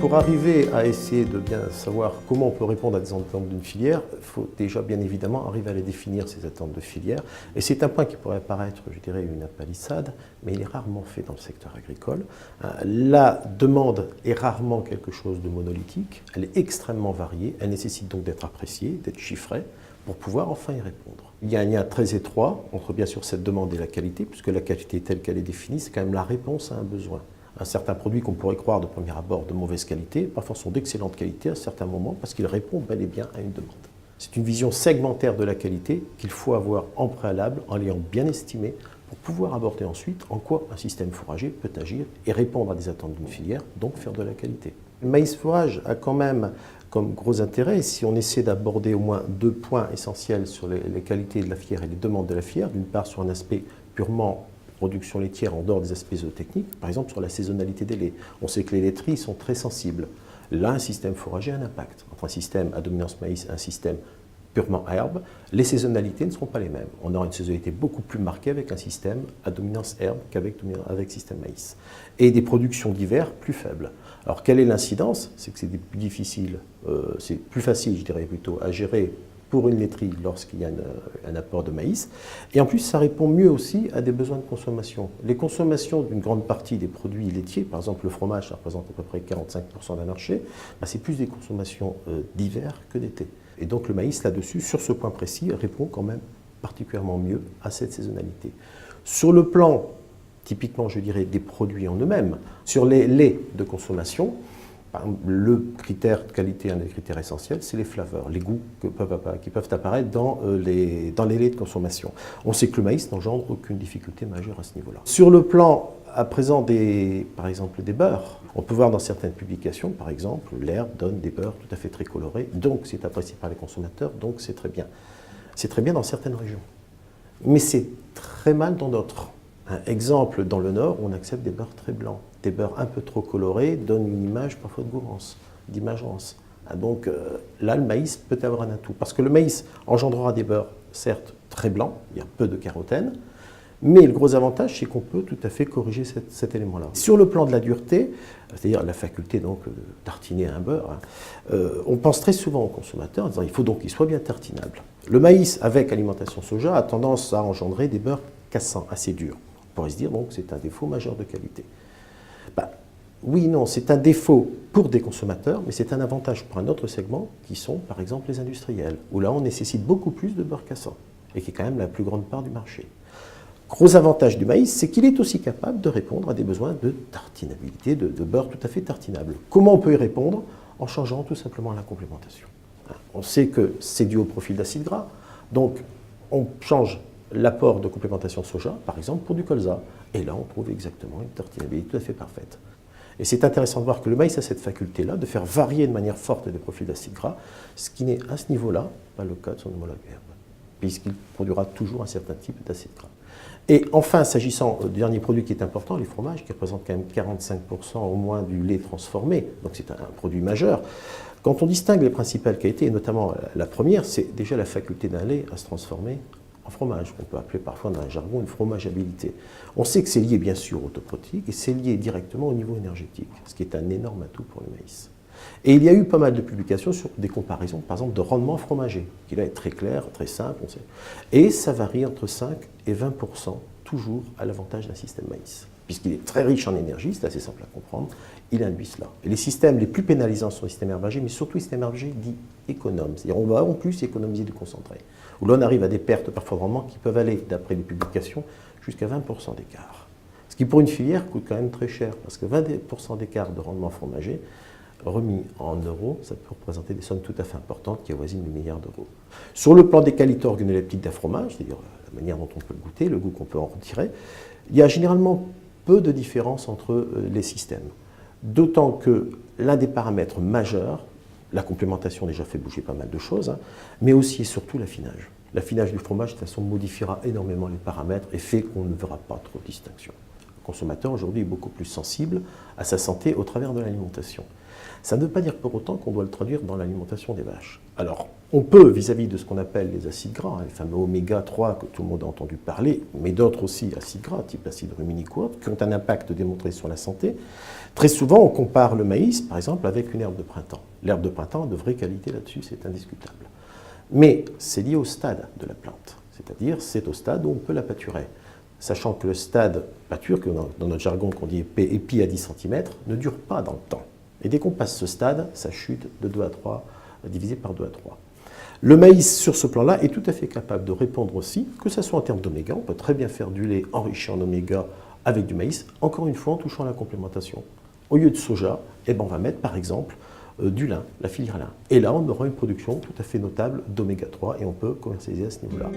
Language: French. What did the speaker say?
Pour arriver à essayer de bien savoir comment on peut répondre à des attentes d'une filière, il faut déjà bien évidemment arriver à les définir, ces attentes de filière. Et c'est un point qui pourrait paraître, je dirais, une palissade, mais il est rarement fait dans le secteur agricole. La demande est rarement quelque chose de monolithique, elle est extrêmement variée, elle nécessite donc d'être appréciée, d'être chiffrée, pour pouvoir enfin y répondre. Il y a un lien très étroit entre bien sûr cette demande et la qualité, puisque la qualité telle qu'elle est définie, c'est quand même la réponse à un besoin. Un certain produit qu'on pourrait croire de premier abord de mauvaise qualité, parfois sont d'excellente qualité à certains moments parce qu'ils répondent bel et bien à une demande. C'est une vision segmentaire de la qualité qu'il faut avoir en préalable, en l'ayant bien estimée, pour pouvoir aborder ensuite en quoi un système fourrager peut agir et répondre à des attentes d'une filière, donc faire de la qualité. Le maïs fourrage a quand même comme gros intérêt, si on essaie d'aborder au moins deux points essentiels sur les qualités de la filière et les demandes de la filière, d'une part sur un aspect purement production laitière en dehors des aspects zootechniques, par exemple sur la saisonnalité des laits. On sait que les laiteries sont très sensibles. Là, un système fourrager a un impact. Entre un système à dominance maïs et un système purement herbe, les saisonnalités ne seront pas les mêmes. On aura une saisonnalité beaucoup plus marquée avec un système à dominance herbe qu'avec système maïs. Et des productions d'hiver plus faibles. Alors, quelle est l'incidence? C'est que c'est plus difficile, c'est plus facile, je dirais plutôt, à gérer pour une laiterie lorsqu'il y a un apport de maïs. Et en plus, ça répond mieux aussi à des besoins de consommation. Les consommations d'une grande partie des produits laitiers, par exemple le fromage, ça représente à peu près 45% d'un marché, c'est plus des consommations d'hiver que d'été. Et donc le maïs, là-dessus, sur ce point précis, répond quand même particulièrement mieux à cette saisonnalité. Sur le plan, typiquement, je dirais, des produits en eux-mêmes, sur les laits de consommation, le critère de qualité, un des critères essentiels, c'est les flaveurs, les goûts qui peuvent apparaître dans les laits de consommation. On sait que le maïs n'engendre aucune difficulté majeure à ce niveau-là. Sur le plan, à présent, par exemple, des beurres, on peut voir dans certaines publications, par exemple, l'herbe donne des beurres tout à fait très colorés, donc c'est apprécié par les consommateurs, donc c'est très bien. C'est très bien dans certaines régions, mais c'est très mal dans d'autres. Un exemple, dans le Nord, on accepte des beurres très blancs. Des beurres un peu trop colorés donnent une image parfois de gourmance, d'imageance. Donc là, le maïs peut avoir un atout. Parce que le maïs engendrera des beurres, certes, très blancs, il y a peu de carotène, mais le gros avantage, c'est qu'on peut tout à fait corriger cet élément-là. Sur le plan de la dureté, c'est-à-dire la faculté donc, de tartiner un beurre, on pense très souvent aux consommateurs en disant il faut donc qu'il soit bien tartinable. Le maïs, avec alimentation soja, a tendance à engendrer des beurres cassants, assez durs. On pourrait se dire donc c'est un défaut majeur de qualité. Oui, non, c'est un défaut pour des consommateurs, mais c'est un avantage pour un autre segment qui sont par exemple les industriels, où là on nécessite beaucoup plus de beurre cassant, et qui est quand même la plus grande part du marché. Gros avantage du maïs, c'est qu'il est aussi capable de répondre à des besoins de tartinabilité, de beurre tout à fait tartinable. Comment on peut y répondre? En changeant tout simplement la complémentation. On sait que c'est dû au profil d'acide gras, donc on change l'apport de complémentation soja, par exemple, pour du colza. Et là, on trouve exactement une tartinabilité tout à fait parfaite. Et c'est intéressant de voir que le maïs a cette faculté-là de faire varier de manière forte des profils d'acide gras, ce qui n'est à ce niveau-là pas le cas de son homologue herbe, puisqu'il produira toujours un certain type d'acide gras. Et enfin, s'agissant du dernier produit qui est important, les fromages, qui représentent quand même 45% au moins du lait transformé, donc c'est un produit majeur. Quand on distingue les principales qualités, et notamment la première, c'est déjà la faculté d'un lait à se transformer en fromage, qu'on peut appeler parfois dans un jargon une fromageabilité. On sait que c'est lié bien sûr au taux protéique et c'est lié directement au niveau énergétique, ce qui est un énorme atout pour le maïs. Et il y a eu pas mal de publications sur des comparaisons, par exemple, de rendement fromager, qui va être très clair, très simple, on sait. Et ça varie entre 5 et 20%, toujours à l'avantage d'un système maïs. Puisqu'il est très riche en énergie, c'est assez simple à comprendre, il induit cela. Et les systèmes les plus pénalisants sont les systèmes herbagers, mais surtout les systèmes herbagers dits économes. C'est-à-dire on va en plus économiser du concentré. Où l'on arrive à des pertes parfois de rendement qui peuvent aller, d'après les publications, jusqu'à 20% d'écart. Ce qui pour une filière coûte quand même très cher, parce que 20% d'écart de rendement fromager, remis en euros, ça peut représenter des sommes tout à fait importantes qui avoisinent le milliard d'euros. Sur le plan des qualités organoleptiques d'un fromage, c'est-à-dire la manière dont on peut le goûter, le goût qu'on peut en retirer, il y a généralement peu de différence entre les systèmes. D'autant que l'un des paramètres majeurs, la complémentation déjà fait bouger pas mal de choses, mais aussi et surtout l'affinage. L'affinage du fromage, de toute façon, modifiera énormément les paramètres et fait qu'on ne verra pas trop de distinction. consommateur aujourd'hui est beaucoup plus sensible à sa santé au travers de l'alimentation. Ça ne veut pas dire pour autant qu'on doit le traduire dans l'alimentation des vaches. Alors, on peut, vis-à-vis de ce qu'on appelle les acides gras, les fameux oméga 3 que tout le monde a entendu parler, mais d'autres aussi acides gras, type acide ruminique ou autre, qui ont un impact démontré sur la santé. Très souvent, on compare le maïs, par exemple, avec une herbe de printemps. L'herbe de printemps a de vraies qualités là-dessus, c'est indiscutable. Mais c'est lié au stade de la plante, c'est-à-dire c'est au stade où on peut la pâturer. Sachant que le stade pâture, que dans notre jargon qu'on dit épi à 10 cm, ne dure pas dans le temps. Et dès qu'on passe ce stade, ça chute de 2 à 3, divisé par 2 à 3. Le maïs, sur ce plan-là, est tout à fait capable de répondre aussi, que ce soit en termes d'oméga, on peut très bien faire du lait enrichi en oméga avec du maïs, encore une fois en touchant à la complémentation. Au lieu de soja, eh ben on va mettre par exemple du lin, la filière lin. Et là, on aura une production tout à fait notable d'oméga 3 et on peut commercialiser à ce niveau-là.